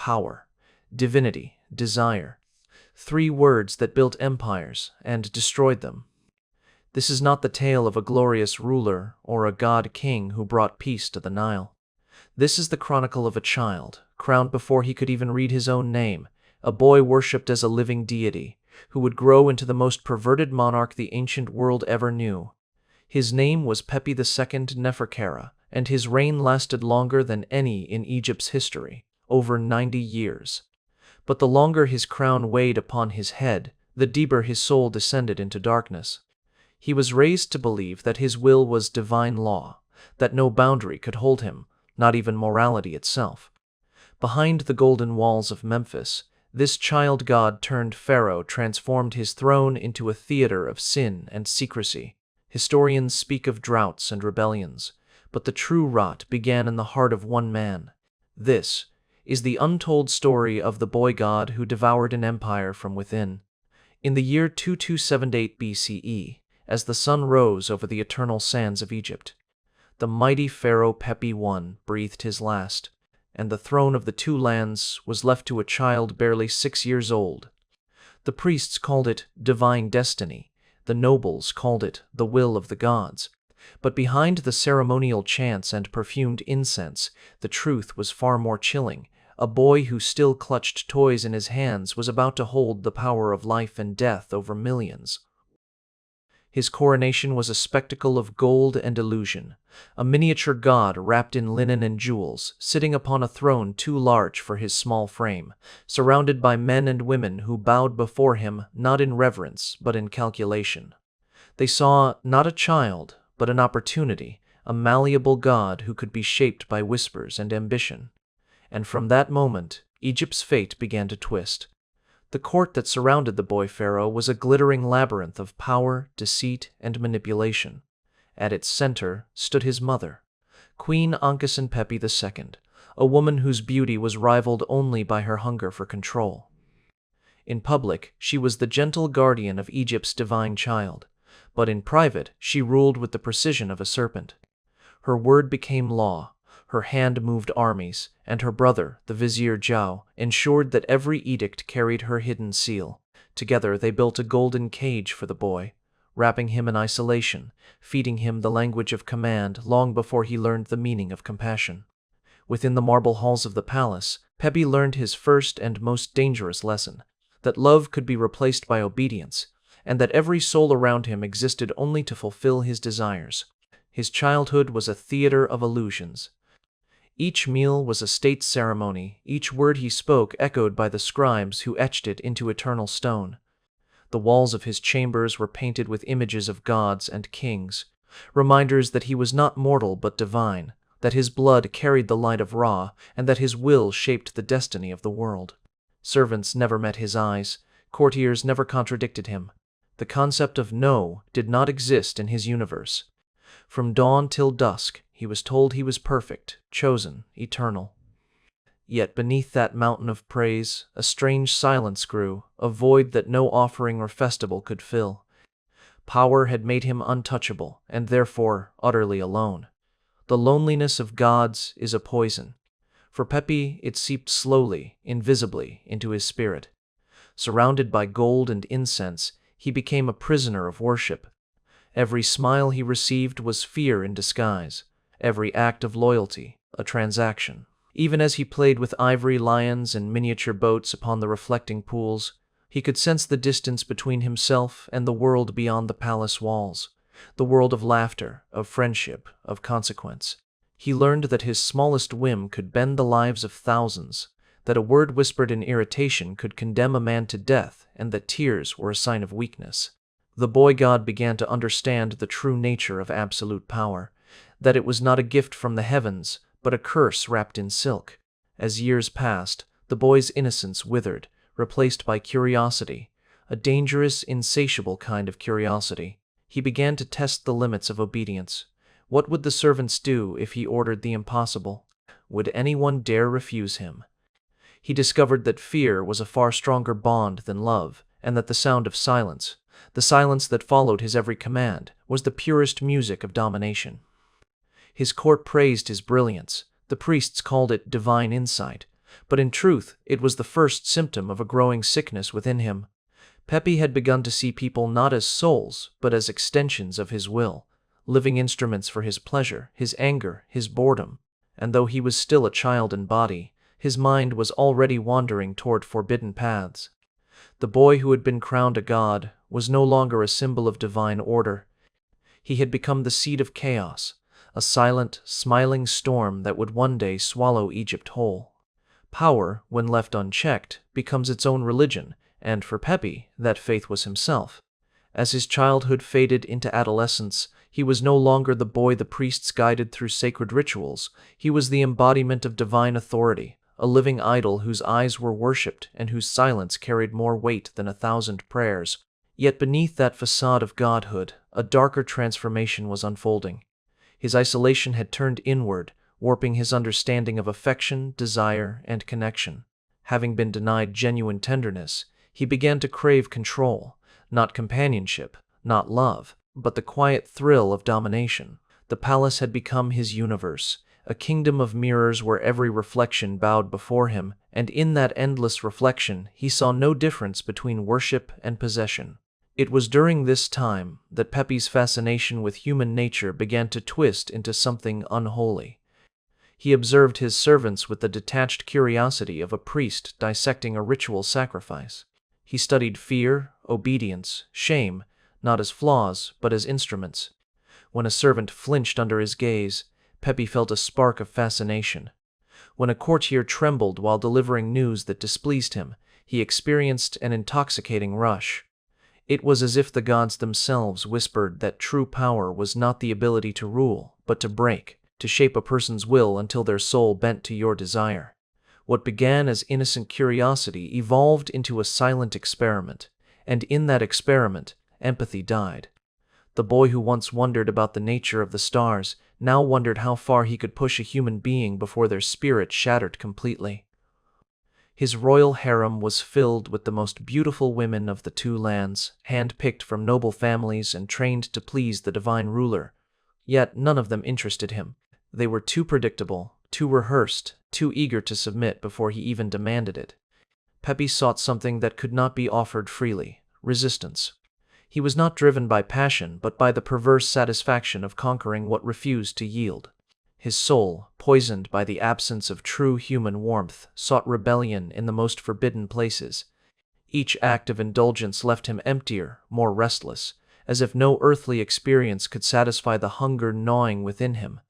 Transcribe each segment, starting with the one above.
power, divinity, desire. Three words that built empires and destroyed them. This is not the tale of a glorious ruler or a god-king who brought peace to the Nile. This is the chronicle of a child, crowned before he could even read his own name, a boy worshipped as a living deity, who would grow into the most perverted monarch the ancient world ever knew. His name was Pepi II Neferkara, and his reign lasted longer than any in Egypt's history, over 90 years. But the longer his crown weighed upon his head, the deeper his soul descended into darkness. He was raised to believe that his will was divine law, that no boundary could hold him, not even morality itself. Behind the golden walls of Memphis, this child god turned pharaoh transformed his throne into a theater of sin and secrecy. Historians speak of droughts and rebellions, but the true rot began in the heart of one man. This is the untold story of the boy god who devoured an empire from within. In the year 2278 BCE, as the sun rose over the eternal sands of Egypt, the mighty Pharaoh Pepi I breathed his last, and the throne of the two lands was left to a child barely 6 years old. The priests called it divine destiny, the nobles called it the will of the gods. But behind the ceremonial chants and perfumed incense, the truth was far more chilling. A boy who still clutched toys in his hands was about to hold the power of life and death over millions. His coronation was a spectacle of gold and illusion, a miniature god wrapped in linen and jewels, sitting upon a throne too large for his small frame, surrounded by men and women who bowed before him not in reverence but in calculation. They saw not a child, but an opportunity, a malleable god who could be shaped by whispers and ambition. And from that moment, Egypt's fate began to twist. The court that surrounded the boy pharaoh was a glittering labyrinth of power, deceit, and manipulation. At its center stood his mother, Queen Pepi II, a woman whose beauty was rivaled only by her hunger for control. In public, she was the gentle guardian of Egypt's divine child, but in private, she ruled with the precision of a serpent. Her word became law. Her hand moved armies, and her brother, the vizier Zhao, ensured that every edict carried her hidden seal. Together they built a golden cage for the boy, wrapping him in isolation, feeding him the language of command long before he learned the meaning of compassion. Within the marble halls of the palace, Pepi learned his first and most dangerous lesson, that love could be replaced by obedience, and that every soul around him existed only to fulfill his desires. His childhood was a theater of illusions. Each meal was a state ceremony, each word he spoke echoed by the scribes who etched it into eternal stone. The walls of his chambers were painted with images of gods and kings, reminders that he was not mortal but divine, that his blood carried the light of Ra, and that his will shaped the destiny of the world. Servants never met his eyes, courtiers never contradicted him. The concept of no did not exist in his universe. From dawn till dusk, he was told he was perfect, chosen, eternal. Yet beneath that mountain of praise, a strange silence grew, a void that no offering or festival could fill. Power had made him untouchable, and therefore utterly alone. The loneliness of gods is a poison. For Pepi, it seeped slowly, invisibly, into his spirit. Surrounded by gold and incense, he became a prisoner of worship. Every smile he received was fear in disguise, every act of loyalty, a transaction. Even as he played with ivory lions and miniature boats upon the reflecting pools, he could sense the distance between himself and the world beyond the palace walls, the world of laughter, of friendship, of consequence. He learned that his smallest whim could bend the lives of thousands, that a word whispered in irritation could condemn a man to death, and that tears were a sign of weakness. The boy god began to understand the true nature of absolute power, that it was not a gift from the heavens, but a curse wrapped in silk. As years passed, the boy's innocence withered, replaced by curiosity, a dangerous, insatiable kind of curiosity. He began to test the limits of obedience. What would the servants do if he ordered the impossible? Would anyone dare refuse him? He discovered that fear was a far stronger bond than love, and that the sound of silence, the silence that followed his every command, was the purest music of domination. His court praised his brilliance. The priests called it divine insight, But in truth, it was the first symptom of a growing sickness within him. Pepe had begun to see people not as souls, but as extensions of his will, living instruments for his pleasure, his anger, his boredom. And though he was still a child in body, his mind was already wandering toward forbidden paths. The boy who had been crowned a god was no longer a symbol of divine order. He had become the seed of chaos, a silent, smiling storm that would one day swallow Egypt whole. Power, when left unchecked, becomes its own religion, and for Pepe, that faith was himself. As his childhood faded into adolescence, he was no longer the boy the priests guided through sacred rituals. He was the embodiment of divine authority, a living idol whose eyes were worshipped and whose silence carried more weight than 1,000 prayers. Yet beneath that facade of godhood, a darker transformation was unfolding. His isolation had turned inward, warping his understanding of affection, desire, and connection. Having been denied genuine tenderness, he began to crave control, not companionship, not love, but the quiet thrill of domination. The palace had become his universe, a kingdom of mirrors where every reflection bowed before him, and in that endless reflection he saw no difference between worship and possession. It was during this time that Pepe's fascination with human nature began to twist into something unholy. He observed his servants with the detached curiosity of a priest dissecting a ritual sacrifice. He studied fear, obedience, shame, not as flaws, but as instruments. When a servant flinched under his gaze, Pepe felt a spark of fascination. When a courtier trembled while delivering news that displeased him, he experienced an intoxicating rush. It was as if the gods themselves whispered that true power was not the ability to rule, but to break, to shape a person's will until their soul bent to your desire. What began as innocent curiosity evolved into a silent experiment, and in that experiment, empathy died. The boy who once wondered about the nature of the stars now wondered how far he could push a human being before their spirit shattered completely. His royal harem was filled with the most beautiful women of the two lands, hand-picked from noble families and trained to please the divine ruler. Yet none of them interested him. They were too predictable, too rehearsed, too eager to submit before he even demanded it. Pepe sought something that could not be offered freely: resistance. He was not driven by passion, but by the perverse satisfaction of conquering what refused to yield. His soul, poisoned by the absence of true human warmth, sought rebellion in the most forbidden places. Each act of indulgence left him emptier, more restless, as if no earthly experience could satisfy the hunger gnawing within him.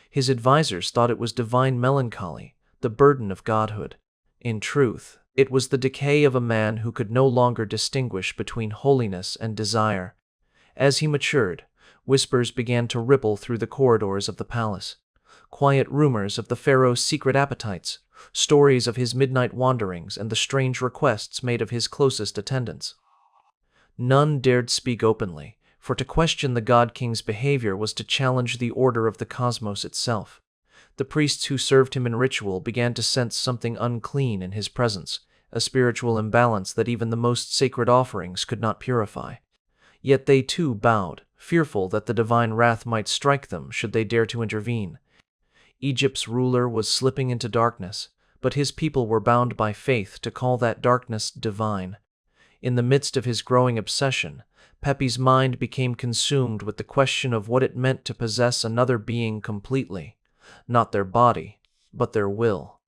His advisors thought it was divine melancholy, the burden of godhood. In truth, it was the decay of a man who could no longer distinguish between holiness and desire. As he matured, whispers began to ripple through the corridors of the palace. Quiet rumors of the Pharaoh's secret appetites, stories of his midnight wanderings, and the strange requests made of his closest attendants. None dared speak openly, for to question the god-king's behavior was to challenge the order of the cosmos itself. The priests who served him in ritual began to sense something unclean in his presence, a spiritual imbalance that even the most sacred offerings could not purify. Yet they too bowed, fearful that the divine wrath might strike them should they dare to intervene. Egypt's ruler was slipping into darkness, but his people were bound by faith to call that darkness divine. In the midst of his growing obsession, Pepe's mind became consumed with the question of what it meant to possess another being completely. Not their body, but their will.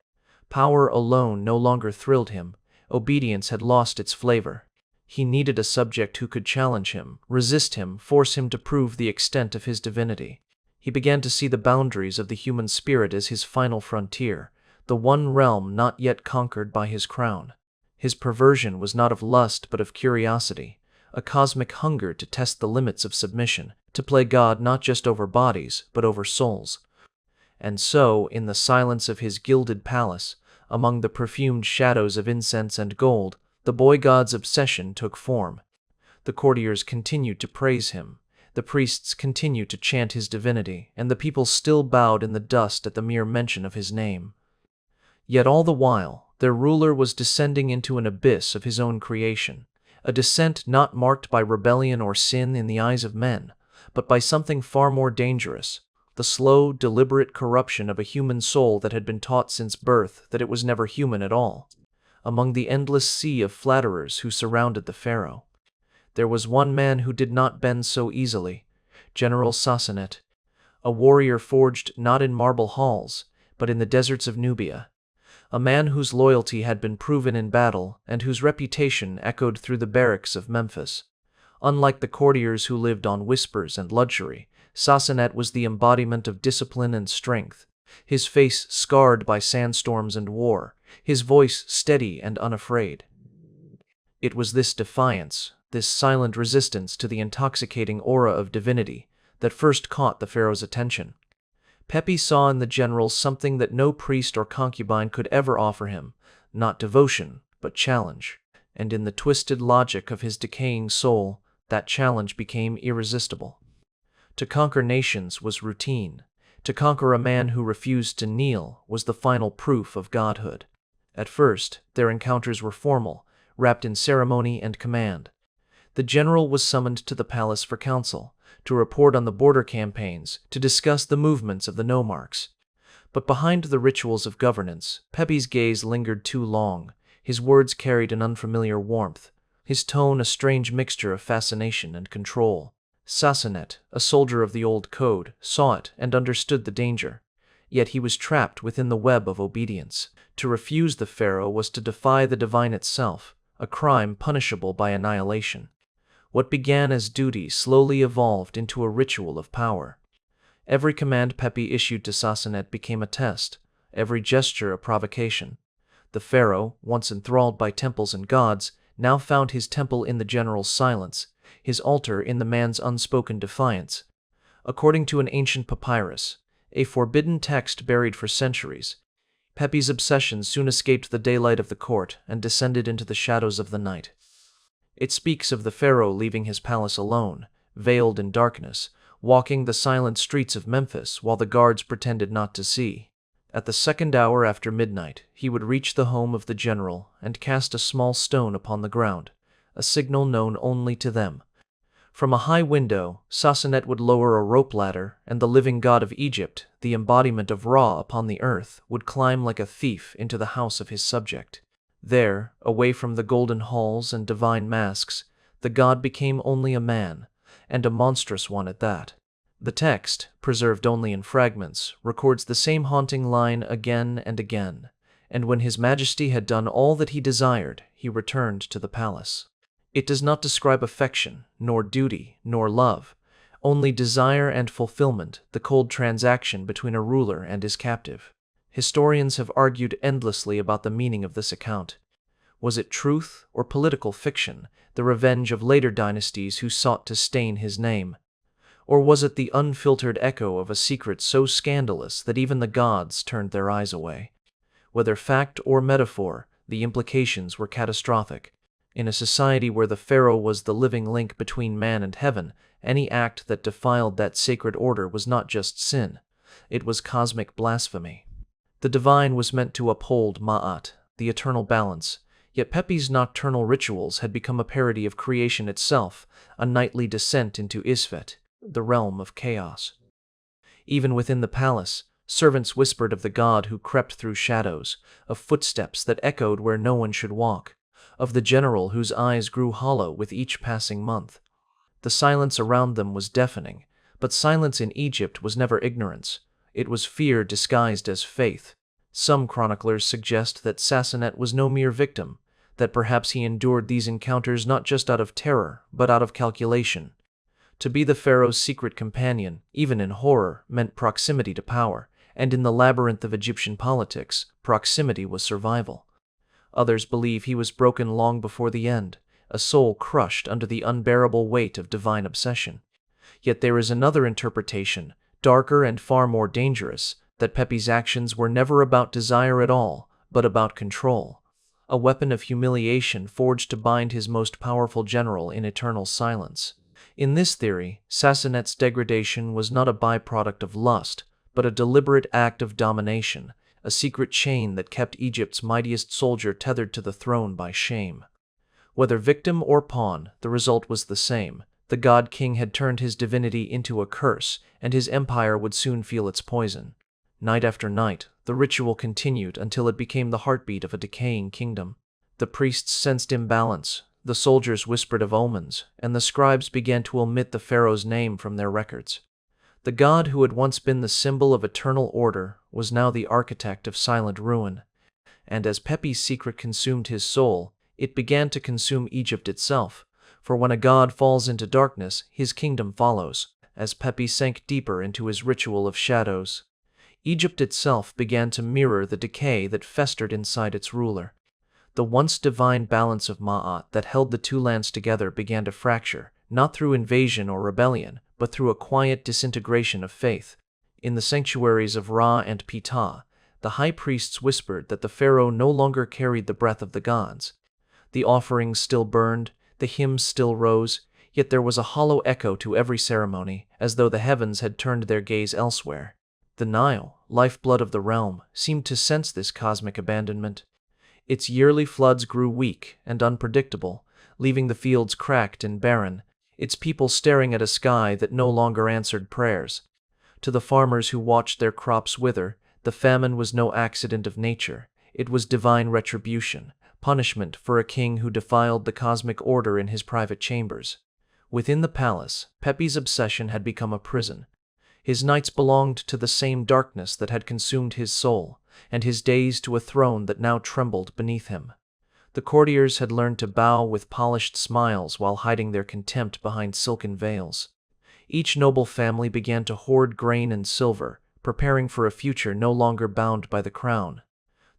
Power alone no longer thrilled him. Obedience had lost its flavor. He needed a subject who could challenge him, resist him, force him to prove the extent of his divinity. He began to see the boundaries of the human spirit as his final frontier, the one realm not yet conquered by his crown. His perversion was not of lust but of curiosity, a cosmic hunger to test the limits of submission, to play God not just over bodies but over souls. And so, in the silence of his gilded palace, among the perfumed shadows of incense and gold, the boy god's obsession took form. The courtiers continued to praise him, the priests continued to chant his divinity, and the people still bowed in the dust at the mere mention of his name. Yet all the while, their ruler was descending into an abyss of his own creation, a descent not marked by rebellion or sin in the eyes of men, but by something far more dangerous, the slow, deliberate corruption of a human soul that had been taught since birth that it was never human at all. Among the endless sea of flatterers who surrounded the pharaoh, there was one man who did not bend so easily, General Sassanet, a warrior forged not in marble halls, but in the deserts of Nubia, a man whose loyalty had been proven in battle and whose reputation echoed through the barracks of Memphis. Unlike the courtiers who lived on whispers and luxury, Sassanet was the embodiment of discipline and strength, his face scarred by sandstorms and war, his voice steady and unafraid. It was this defiance, this silent resistance to the intoxicating aura of divinity, that first caught the pharaoh's attention. Pepi saw in the general something that no priest or concubine could ever offer him, not devotion, but challenge, and in the twisted logic of his decaying soul, that challenge became irresistible. To conquer nations was routine. To conquer a man who refused to kneel was the final proof of godhood. At first, their encounters were formal, wrapped in ceremony and command. The general was summoned to the palace for counsel, to report on the border campaigns, to discuss the movements of the nomarchs. But behind the rituals of governance, Pepi's gaze lingered too long. His words carried an unfamiliar warmth, his tone a strange mixture of fascination and control. Sassanet, a soldier of the old code, saw it and understood the danger. Yet he was trapped within the web of obedience. To refuse the pharaoh was to defy the divine itself, a crime punishable by annihilation. What began as duty slowly evolved into a ritual of power. Every command Pepi issued to Sassanet became a test, every gesture a provocation. The pharaoh, once enthralled by temples and gods, now found his temple in the general's silence, his altar in the man's unspoken defiance. According to an ancient papyrus, a forbidden text buried for centuries, Pepi's obsession soon escaped the daylight of the court and descended into the shadows of the night. It speaks of the pharaoh leaving his palace alone, veiled in darkness, walking the silent streets of Memphis while the guards pretended not to see. At the second hour after midnight, he would reach the home of the general and cast a small stone upon the ground, a signal known only to them. From a high window, Sassanet would lower a rope ladder, and the living god of Egypt, the embodiment of Ra upon the earth, would climb like a thief into the house of his subject. There, away from the golden halls and divine masks, the god became only a man, and a monstrous one at that. The text, preserved only in fragments, records the same haunting line again and again, and when His Majesty had done all that he desired, he returned to the palace. It does not describe affection, nor duty, nor love, only desire and fulfillment, the cold transaction between a ruler and his captive. Historians have argued endlessly about the meaning of this account. Was it truth or political fiction, the revenge of later dynasties who sought to stain his name? Or was it the unfiltered echo of a secret so scandalous that even the gods turned their eyes away? Whether fact or metaphor, the implications were catastrophic. In a society where the pharaoh was the living link between man and heaven, any act that defiled that sacred order was not just sin, it was cosmic blasphemy. The divine was meant to uphold Ma'at, the eternal balance, yet Pepi's nocturnal rituals had become a parody of creation itself, a nightly descent into Isfet, the realm of chaos. Even within the palace, servants whispered of the god who crept through shadows, of footsteps that echoed where no one should walk, of the general whose eyes grew hollow with each passing month. The silence around them was deafening, but silence in Egypt was never ignorance. It was fear disguised as faith. Some chroniclers suggest that Sassanet was no mere victim, that perhaps he endured these encounters not just out of terror, but out of calculation. To be the pharaoh's secret companion, even in horror, meant proximity to power, and in the labyrinth of Egyptian politics, proximity was survival. Others believe he was broken long before the end, a soul crushed under the unbearable weight of divine obsession. Yet there is another interpretation, darker and far more dangerous, that Pepi's actions were never about desire at all, but about control, a weapon of humiliation forged to bind his most powerful general in eternal silence. In this theory, Sassanet's degradation was not a byproduct of lust, but a deliberate act of domination, a secret chain that kept Egypt's mightiest soldier tethered to the throne by shame. Whether victim or pawn, the result was the same. The god king had turned his divinity into a curse, and his empire would soon feel its poison. Night after night, the ritual continued until it became the heartbeat of a decaying kingdom. The priests sensed imbalance, the soldiers whispered of omens, and the scribes began to omit the pharaoh's name from their records. The god who had once been the symbol of eternal order was now the architect of silent ruin. And as Pepi's secret consumed his soul, it began to consume Egypt itself. For when a god falls into darkness, his kingdom follows. As Pepi sank deeper into his ritual of shadows, Egypt itself began to mirror the decay that festered inside its ruler. The once divine balance of Ma'at that held the two lands together began to fracture, not through invasion or rebellion, but through a quiet disintegration of faith. In the sanctuaries of Ra and Ptah, the high priests whispered that the pharaoh no longer carried the breath of the gods. The offerings still burned, the hymns still rose, yet there was a hollow echo to every ceremony, as though the heavens had turned their gaze elsewhere. The Nile, lifeblood of the realm, seemed to sense this cosmic abandonment. Its yearly floods grew weak and unpredictable, leaving the fields cracked and barren, its people staring at a sky that no longer answered prayers. To the farmers who watched their crops wither, the famine was no accident of nature, it was divine retribution, punishment for a king who defiled the cosmic order in his private chambers. Within the palace, Pepi's obsession had become a prison. His nights belonged to the same darkness that had consumed his soul, and his days to a throne that now trembled beneath him. The courtiers had learned to bow with polished smiles while hiding their contempt behind silken veils. Each noble family began to hoard grain and silver, preparing for a future no longer bound by the crown.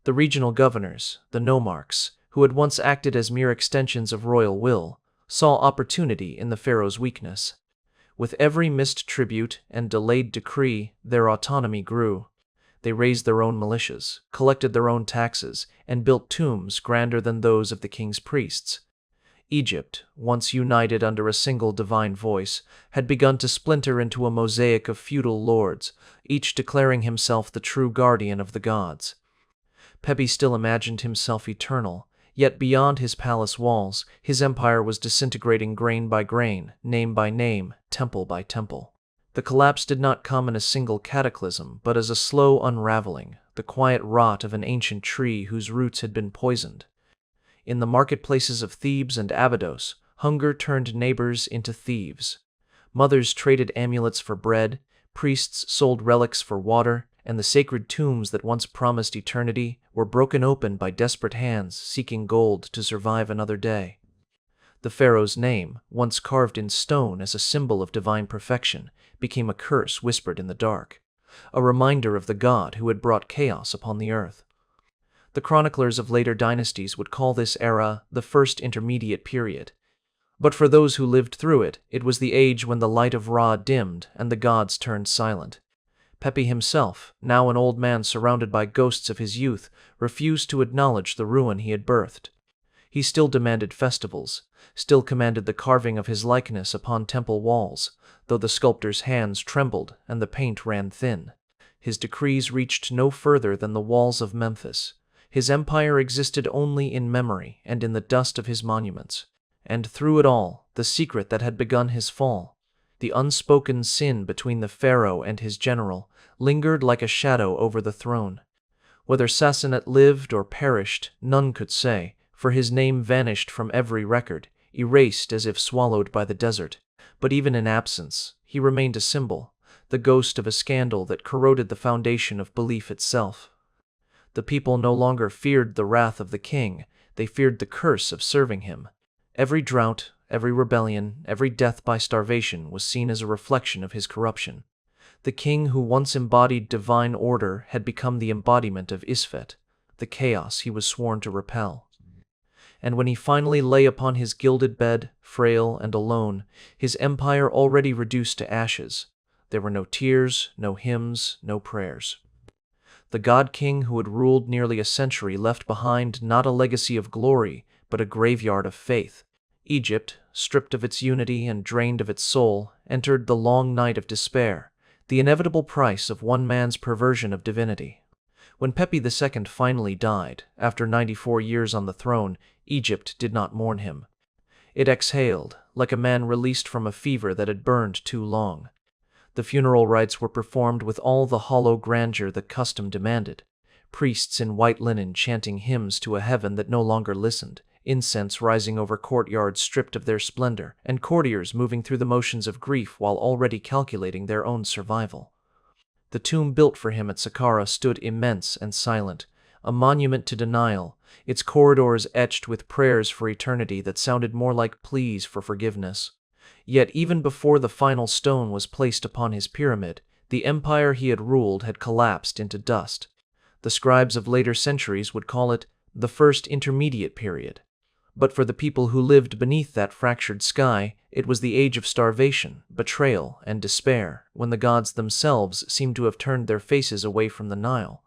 The regional governors, the nomarchs, who had once acted as mere extensions of royal will, saw opportunity in the pharaoh's weakness. With every missed tribute and delayed decree, their autonomy grew. They raised their own militias, collected their own taxes, and built tombs grander than those of the king's priests. Egypt, once united under a single divine voice, had begun to splinter into a mosaic of feudal lords, each declaring himself the true guardian of the gods. Pepi still imagined himself eternal, yet beyond his palace walls, his empire was disintegrating grain by grain, name by name, temple by temple. The collapse did not come in a single cataclysm, but as a slow unraveling, the quiet rot of an ancient tree whose roots had been poisoned. In the marketplaces of Thebes and Abydos, hunger turned neighbors into thieves. Mothers traded amulets for bread, priests sold relics for water, and the sacred tombs that once promised eternity were broken open by desperate hands seeking gold to survive another day. The pharaoh's name, once carved in stone as a symbol of divine perfection, became a curse whispered in the dark, a reminder of the god who had brought chaos upon the earth. The chroniclers of later dynasties would call this era the First Intermediate Period. But for those who lived through it, it was the age when the light of Ra dimmed and the gods turned silent. Pepi himself, now an old man surrounded by ghosts of his youth, refused to acknowledge the ruin he had birthed. He still demanded festivals, still commanded the carving of his likeness upon temple walls, though the sculptor's hands trembled and the paint ran thin. His decrees reached no further than the walls of Memphis. His empire existed only in memory and in the dust of his monuments. And through it all, the secret that had begun his fall, the unspoken sin between the pharaoh and his general, lingered like a shadow over the throne. Whether Sassanet lived or perished, none could say, for his name vanished from every record, erased as if swallowed by the desert. But even in absence, he remained a symbol, the ghost of a scandal that corroded the foundation of belief itself. The people no longer feared the wrath of the king, they feared the curse of serving him. Every drought, every rebellion, every death by starvation was seen as a reflection of his corruption. The king who once embodied divine order had become the embodiment of Isfet, the chaos he was sworn to repel. And when he finally lay upon his gilded bed, frail and alone, his empire already reduced to ashes, there were no tears, no hymns, no prayers. The god-king who had ruled nearly a century left behind not a legacy of glory, but a graveyard of faith. Egypt, stripped of its unity and drained of its soul, entered the long night of despair, the inevitable price of one man's perversion of divinity. When Pepi II finally died, after 94 years on the throne, Egypt did not mourn him. It exhaled, like a man released from a fever that had burned too long. The funeral rites were performed with all the hollow grandeur that custom demanded, priests in white linen chanting hymns to a heaven that no longer listened, incense rising over courtyards stripped of their splendor, and courtiers moving through the motions of grief while already calculating their own survival. The tomb built for him at Saqqara stood immense and silent, a monument to denial, its corridors etched with prayers for eternity that sounded more like pleas for forgiveness. Yet even before the final stone was placed upon his pyramid, the empire he had ruled had collapsed into dust. The scribes of later centuries would call it the first intermediate period. But for the people who lived beneath that fractured sky, it was the age of starvation, betrayal, and despair, when the gods themselves seemed to have turned their faces away from the Nile.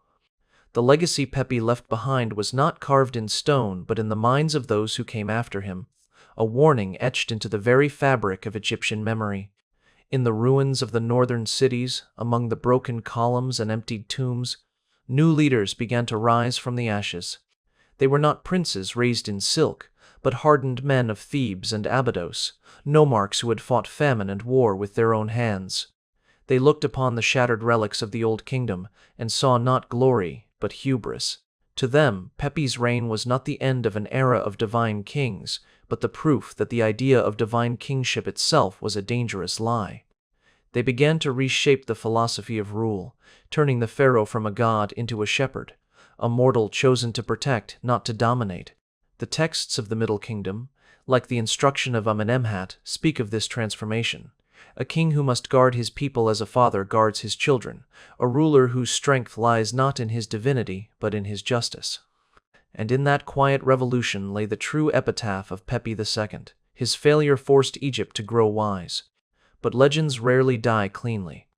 The legacy Pepi left behind was not carved in stone but in the minds of those who came after him, a warning etched into the very fabric of Egyptian memory. In the ruins of the northern cities, among the broken columns and emptied tombs, new leaders began to rise from the ashes. They were not princes raised in silk, but hardened men of Thebes and Abydos, nomarchs who had fought famine and war with their own hands. They looked upon the shattered relics of the old kingdom and saw not glory, but hubris. To them, Pepi's reign was not the end of an era of divine kings, but the proof that the idea of divine kingship itself was a dangerous lie. They began to reshape the philosophy of rule, turning the pharaoh from a god into a shepherd, a mortal chosen to protect, not to dominate. The texts of the Middle Kingdom, like the instruction of Amenemhat, speak of this transformation. A king who must guard his people as a father guards his children, a ruler whose strength lies not in his divinity, but in his justice. And in that quiet revolution lay the true epitaph of Pepi II. His failure forced Egypt to grow wise. But legends rarely die cleanly.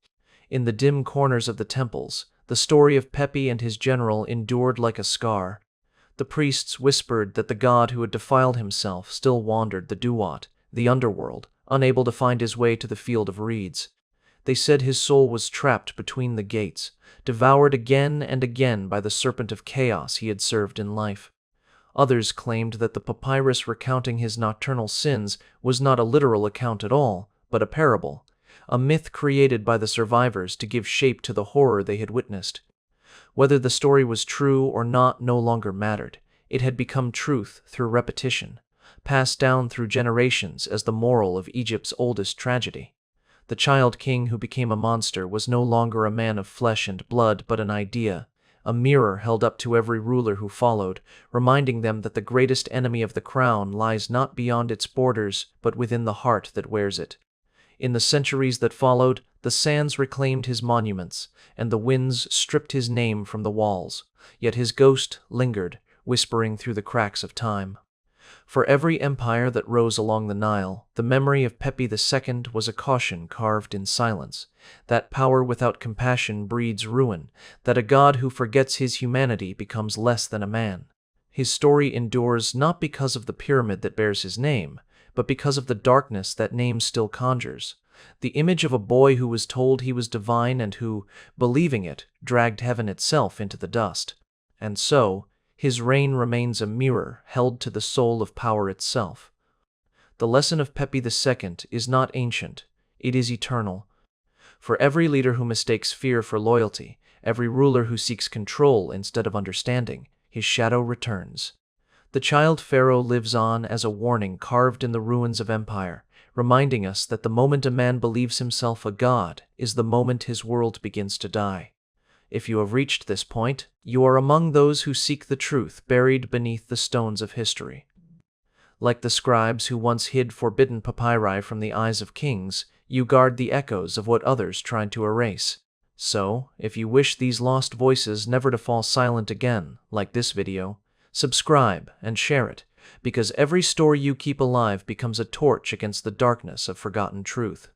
In the dim corners of the temples, the story of Pepi and his general endured like a scar. The priests whispered that the god who had defiled himself still wandered the Duat, the underworld, unable to find his way to the field of reeds. They said his soul was trapped between the gates, devoured again and again by the serpent of chaos he had served in life. Others claimed that the papyrus recounting his nocturnal sins was not a literal account at all, but a parable, a myth created by the survivors to give shape to the horror they had witnessed. Whether the story was true or not no longer mattered. It had become truth through repetition, passed down through generations as the moral of Egypt's oldest tragedy. The child king who became a monster was no longer a man of flesh and blood but an idea, a mirror held up to every ruler who followed, reminding them that the greatest enemy of the crown lies not beyond its borders but within the heart that wears it. In the centuries that followed, the sands reclaimed his monuments, and the winds stripped his name from the walls, yet his ghost lingered, whispering through the cracks of time. For every empire that rose along the Nile, the memory of Pepi II was a caution carved in silence, that power without compassion breeds ruin, that a god who forgets his humanity becomes less than a man. His story endures not because of the pyramid that bears his name, but because of the darkness that name still conjures, the image of a boy who was told he was divine and who, believing it, dragged heaven itself into the dust. And so, his reign remains a mirror held to the soul of power itself. The lesson of Pepi II is not ancient, it is eternal. For every leader who mistakes fear for loyalty, every ruler who seeks control instead of understanding, his shadow returns. The child pharaoh lives on as a warning carved in the ruins of empire, reminding us that the moment a man believes himself a god is the moment his world begins to die. If you have reached this point, you are among those who seek the truth buried beneath the stones of history. Like the scribes who once hid forbidden papyri from the eyes of kings, you guard the echoes of what others tried to erase. So, if you wish these lost voices never to fall silent again, like this video, subscribe and share it, because every story you keep alive becomes a torch against the darkness of forgotten truth.